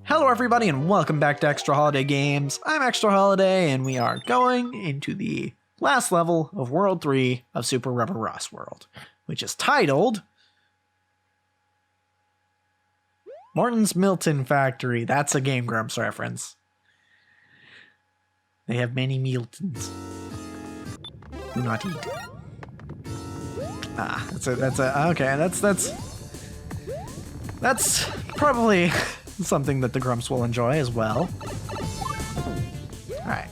Hello everybody and welcome back to Extra Holiday Games. I'm Extra Holiday and we are going into the last level of World 3 of Super RubberRoss World, which is titled Morton's Milton Factory. That's a Game Grumps reference. They have many meeltons. Do not eat. That's probably something that the Grumps will enjoy as well. Alright.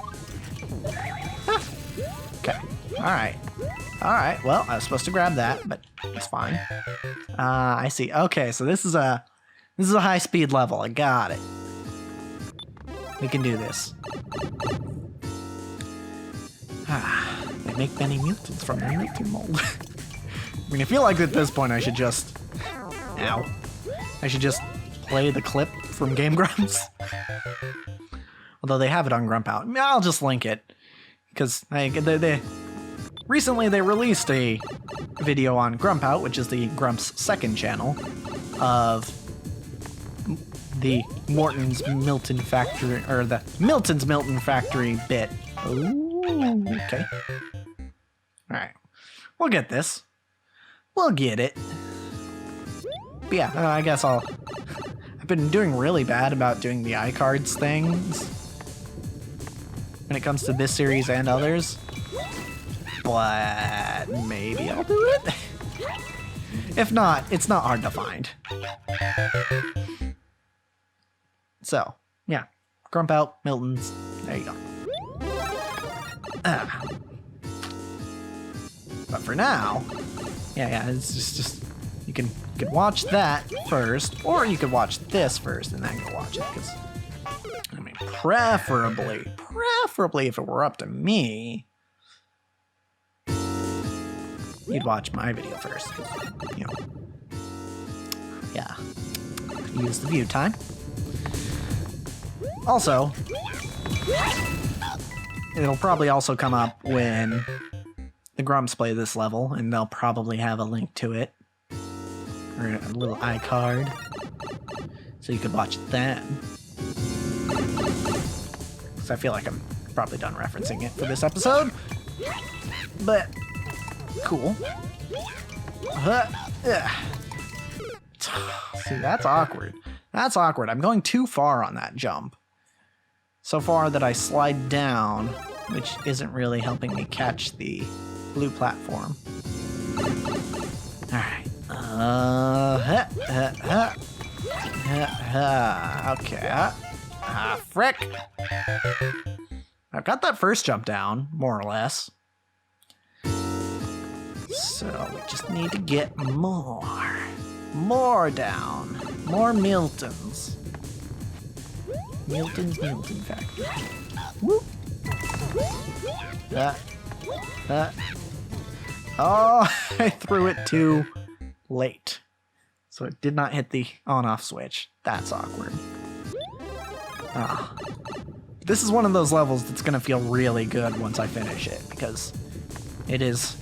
Okay. Alright. Well, I was supposed to grab that, but it's fine. I see. Okay, so this is a high-speed level. I got it. We can do this. They make many mutants from the mutant mold. I mean, I feel like at this point I should just... Ow. I should just play the clip from Game Grumps. Although they have it on Grump Out. I'll just link it. Because recently they released a video on Grump Out, which is the Grumps' second channel, of the Morton's Milton Factory, or the Milton's Milton Factory bit. Ooh, okay. Alright. We'll get this. We'll get it. But yeah, I guess I've been doing really bad about doing the iCards things when it comes to this series and others. But maybe I'll do it. If not, it's not hard to find. So, yeah. Grump Out, Milton's. There you go. But for now, yeah, it's just you can watch that first, or you could watch this first and then go watch it. Because I mean, preferably, if it were up to me, you'd watch my video first. Because yeah, use the view time. Also, it'll probably also come up when the Grumps play this level, and they'll probably have a link to it. Or a little iCard. So you could watch it then. Because I feel like I'm probably done referencing it for this episode. But, cool. See, that's awkward. That's awkward. I'm going too far on that jump. So far that I slide down, which isn't really helping me catch the blue platform. Alright. Okay. Frick. I've got that first jump down, more or less. So we just need to get more down. More Miltons. Milton Factory. Whoop. Oh, I threw it too late. So it did not hit the on-off switch. That's awkward. This is one of those levels that's going to feel really good once I finish it, because it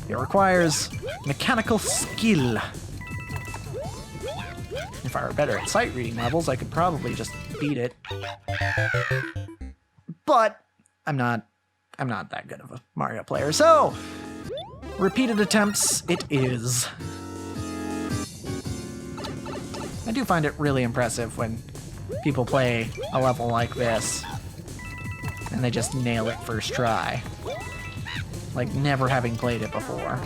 requires mechanical skill. If I were better at sight reading levels, I could probably just beat it. But I'm not that good of a Mario player, so repeated attempts it is. I do find it really impressive when people play a level like this and they just nail it first try. Like never having played it before.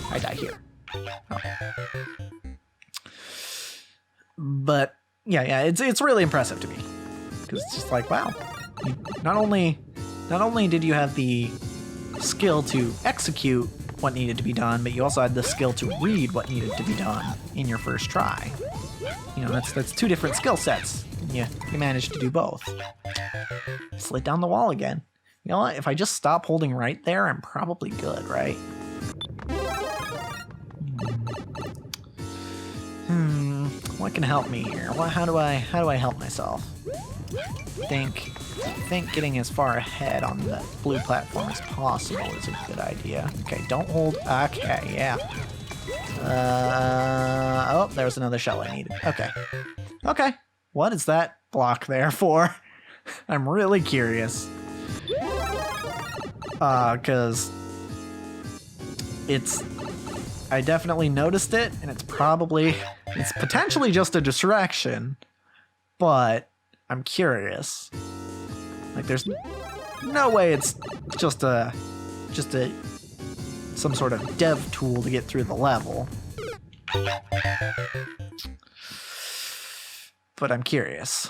I die here. Oh. But yeah, it's really impressive to me. Because it's just like, wow. Not only did you have the skill to execute what needed to be done, but you also had the skill to read what needed to be done in your first try. You know, that's two different skill sets. You managed to do both. Slid down the wall again. You know what? If I just stop holding right there, I'm probably good, right? What can help me here? How do I help myself? I think getting as far ahead on the blue platform as possible is a good idea. Okay, don't hold. Okay, yeah. Oh, there's another shell I needed. Okay. What is that block there for? I'm really curious. Because I definitely noticed it, and it's potentially just a distraction, but I'm curious. Like, there's no way it's just some sort of dev tool to get through the level. But I'm curious.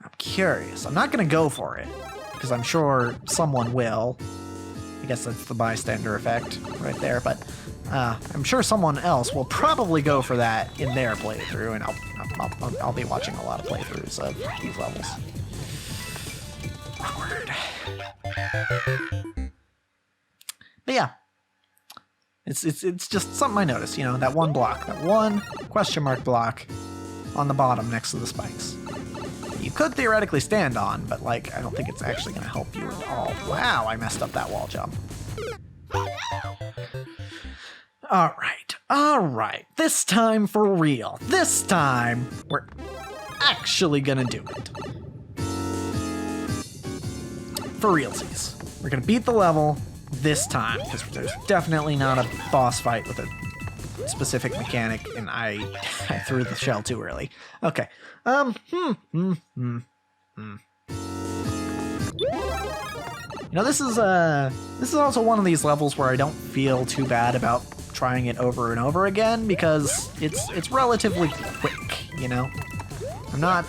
I'm not gonna go for it, because I'm sure someone will. I guess that's the bystander effect right there, but I'm sure someone else will probably go for that in their playthrough, and I'll be watching a lot of playthroughs of these levels. Awkward. But yeah, it's just something I noticed. You know, that one question mark block on the bottom next to the spikes. You could theoretically stand on, but like, I don't think it's actually going to help you at all. Wow, I messed up that wall jump. All right. This time for real. This time, we're actually going to do it. For realsies. We're going to beat the level this time, because there's definitely not a boss fight with a specific mechanic, and I threw the shell too early. Okay. You know, this is also one of these levels where I don't feel too bad about trying it over and over again, because it's relatively quick, you know? I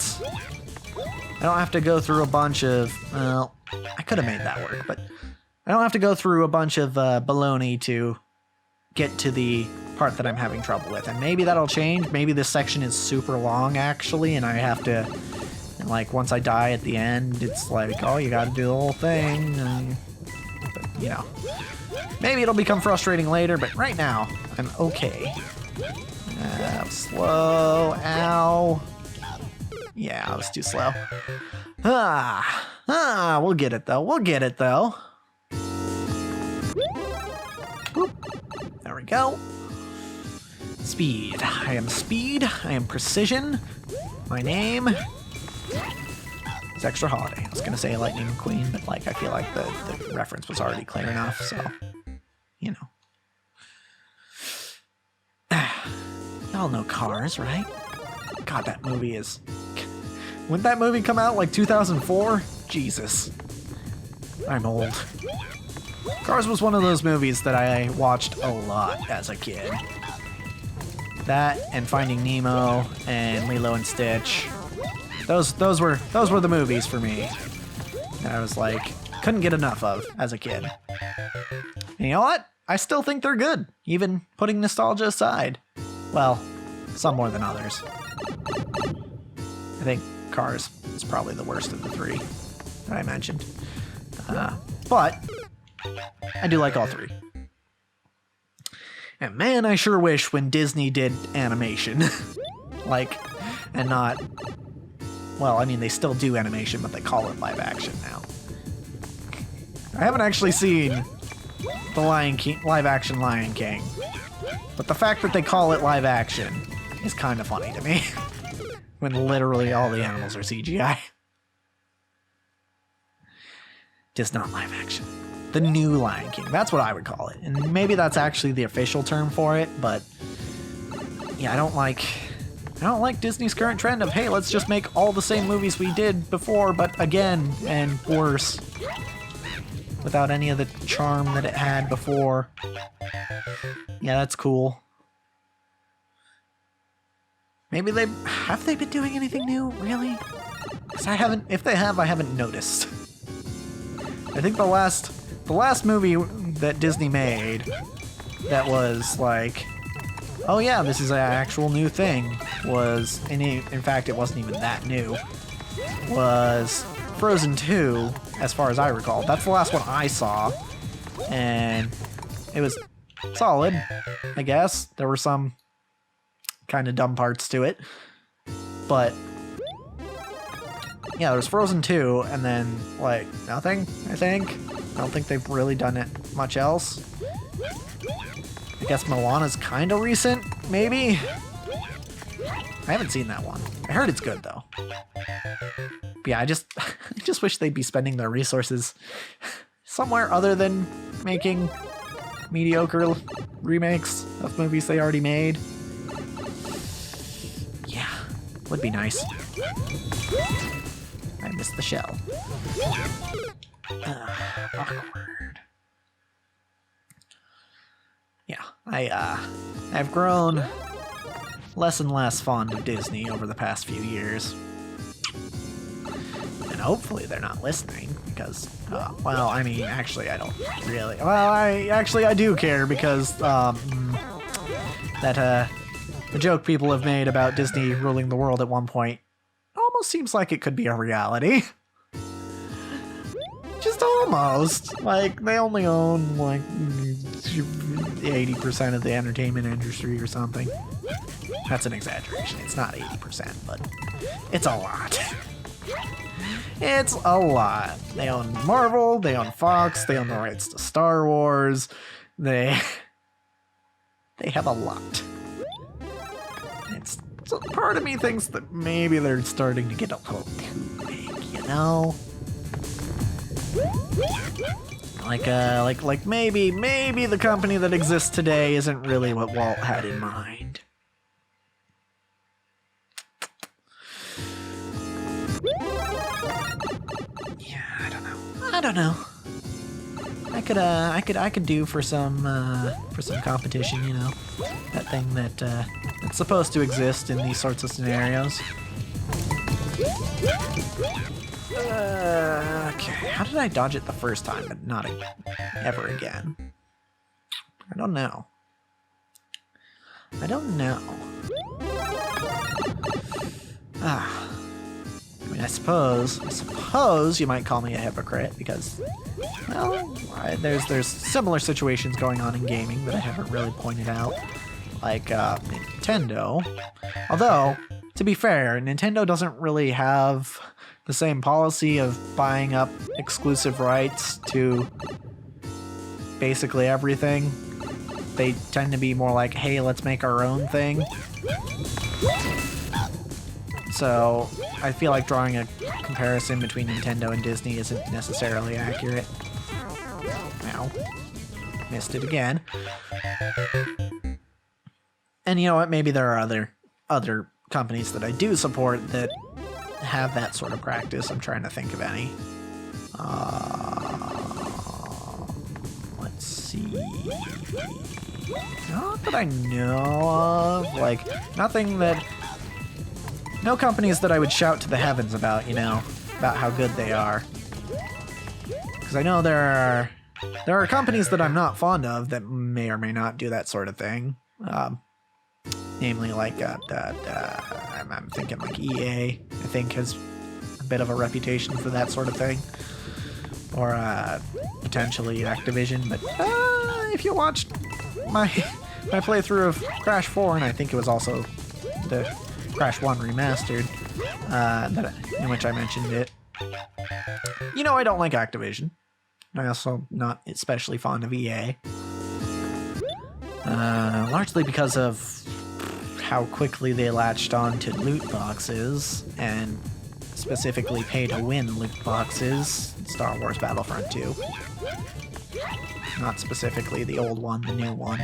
don't have to go through a bunch of, well, I could have made that work, but I don't have to go through a bunch of baloney to get to the part that I'm having trouble with. And maybe that'll change. Maybe this section is super long, actually, and I have to, and like, once I die at the end, it's like, oh, you gotta do the whole thing, and, but, you know. Maybe it'll become frustrating later, but right now, I'm okay. Slow, ow. Yeah, I was too slow. We'll get it though. Boop. There we go. Speed. I am speed. I am precision. My name is ExtraHoliday. I was gonna say Lightning McQueen, but like, I feel like the reference was already clear enough, so, you know. Y'all know Cars, right? God, that movie is... Wouldn't that movie come out like 2004? Jesus. I'm old. Cars was one of those movies that I watched a lot as a kid. That and Finding Nemo and Lilo and Stitch. Those were the movies for me that I was like, couldn't get enough of as a kid. And you know what? I still think they're good, even putting nostalgia aside. Well, some more than others. I think Cars is probably the worst of the three that I mentioned. But I do like all three. And man, I sure wish when Disney did animation. Like, and not... Well, I mean, they still do animation, but they call it live action now. I haven't actually seen the live action Lion King. But the fact that they call it live action is kind of funny to me. When literally all the animals are CGI. Just not live action. The new Lion King. That's what I would call it. And maybe that's actually the official term for it, but yeah, I don't like Disney's current trend of, hey, let's just make all the same movies we did before, but again, and worse. Without any of the charm that it had before. Yeah, that's cool. Maybe have they been doing anything new, really? Because if they have, I haven't noticed. I think the last movie that Disney made that was like, oh yeah, this is an actual new thing, was, in fact, it wasn't even that new, was Frozen 2, as far as I recall. That's the last one I saw, and it was solid, I guess. There were some kind of dumb parts to it, but yeah, there's Frozen 2, and then, like, nothing, I think. I don't think they've really done it much else. I guess Moana's kind of recent, maybe? I haven't seen that one. I heard it's good, though. But yeah, I just wish they'd be spending their resources somewhere other than making mediocre remakes of movies they already made. Yeah, would be nice. I missed the shell. Awkward. Yeah, I've grown less and less fond of Disney over the past few years. And hopefully they're not listening, because, well, I mean, actually, I don't really. Well, I do care, because, the joke people have made about Disney ruling the world at one point almost seems like it could be a reality. Just almost. Like, they only own, like, 80% of the entertainment industry or something. That's an exaggeration. It's not 80%, but it's a lot. It's a lot. They own Marvel, they own Fox, they own the rights to Star Wars. They have a lot. So part of me thinks that maybe they're starting to get a little too big, you know? Like maybe the company that exists today isn't really what Walt had in mind. Yeah, I don't know. I could do for some competition, you know, that thing that's supposed to exist in these sorts of scenarios. Okay, how did I dodge it the first time, but not ever again? I don't know. I mean, I suppose you might call me a hypocrite because, well, there's similar situations going on in gaming that I haven't really pointed out, like Nintendo. Although, to be fair, Nintendo doesn't really have the same policy of buying up exclusive rights to basically everything. They tend to be more like, hey, let's make our own thing. So I feel like drawing a comparison between Nintendo and Disney isn't necessarily accurate. Ow. Missed it again. And you know what? Maybe there are other companies that I do support that have that sort of practice. I'm trying to think of any. Let's see. Not that I know of. Like, nothing that... No companies that I would shout to the heavens about, you know, about how good they are. Because I know there are companies that I'm not fond of that may or may not do that sort of thing. Namely, like, I'm thinking like EA, I think, has a bit of a reputation for that sort of thing. Or potentially Activision. But if you watched my playthrough of Crash 4, and I think it was also the Crash 1 Remastered, in which I mentioned it. You know, I don't like Activision. I also not especially fond of EA. Largely because of how quickly they latched on to loot boxes, and specifically pay-to-win loot boxes in Star Wars Battlefront 2. Not specifically the old one, the new one.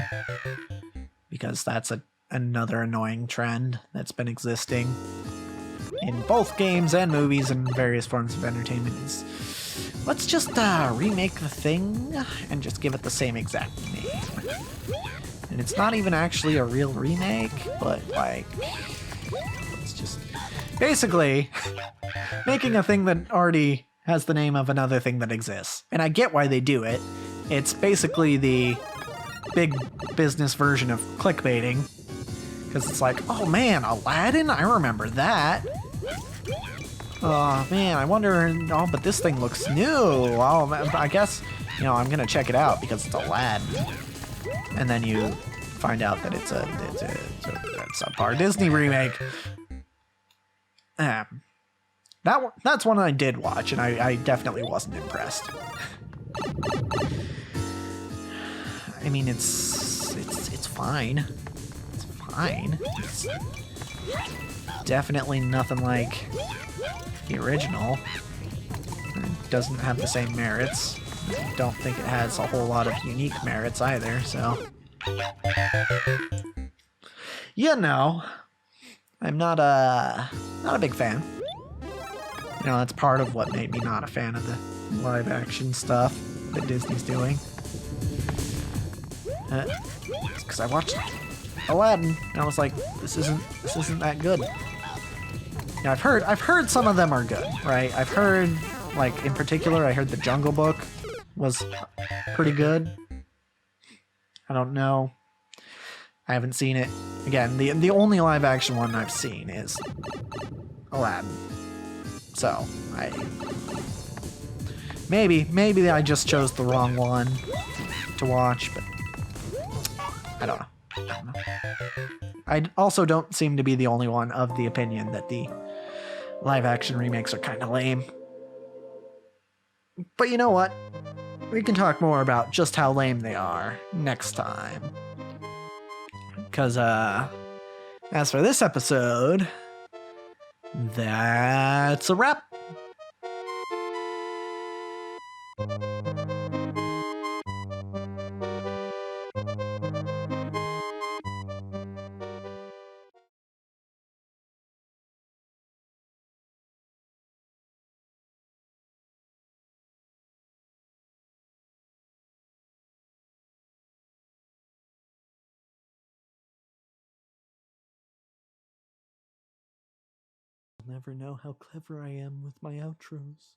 Because that's another annoying trend that's been existing in both games and movies and various forms of entertainment. Is let's just remake the thing and just give it the same exact name. And it's not even actually a real remake, but like, it's just basically making a thing that already has the name of another thing that exists. And I get why they do it. It's basically the big business version of clickbaiting. Because it's like, oh man, Aladdin? I remember that. Oh man, I wonder, oh, but this thing looks new. Oh, I guess, you know, I'm going to check it out because it's Aladdin. And then you find out that it's a subpar Disney remake. That's one I did watch, and I definitely wasn't impressed. I mean, it's fine. It's fine. Definitely nothing like the original. It doesn't have the same merits. I don't think it has a whole lot of unique merits either, so... You know, I'm not a big fan. You know, that's part of what made me not a fan of the live-action stuff that Disney's doing. It's because I watched Aladdin, and I was like, this isn't that good. Yeah, I've heard some of them are good, right? I've heard, like, in particular, I heard The Jungle Book was pretty good. I don't know. I haven't seen it. Again, the only live action one I've seen is Aladdin. So, maybe I just chose the wrong one to watch, but I don't know. I also don't seem to be the only one of the opinion that the live action remakes are kind of lame. But you know what? We can talk more about just how lame they are next time. Because, as for this episode, that's a wrap. You'll never know how clever I am with my outros.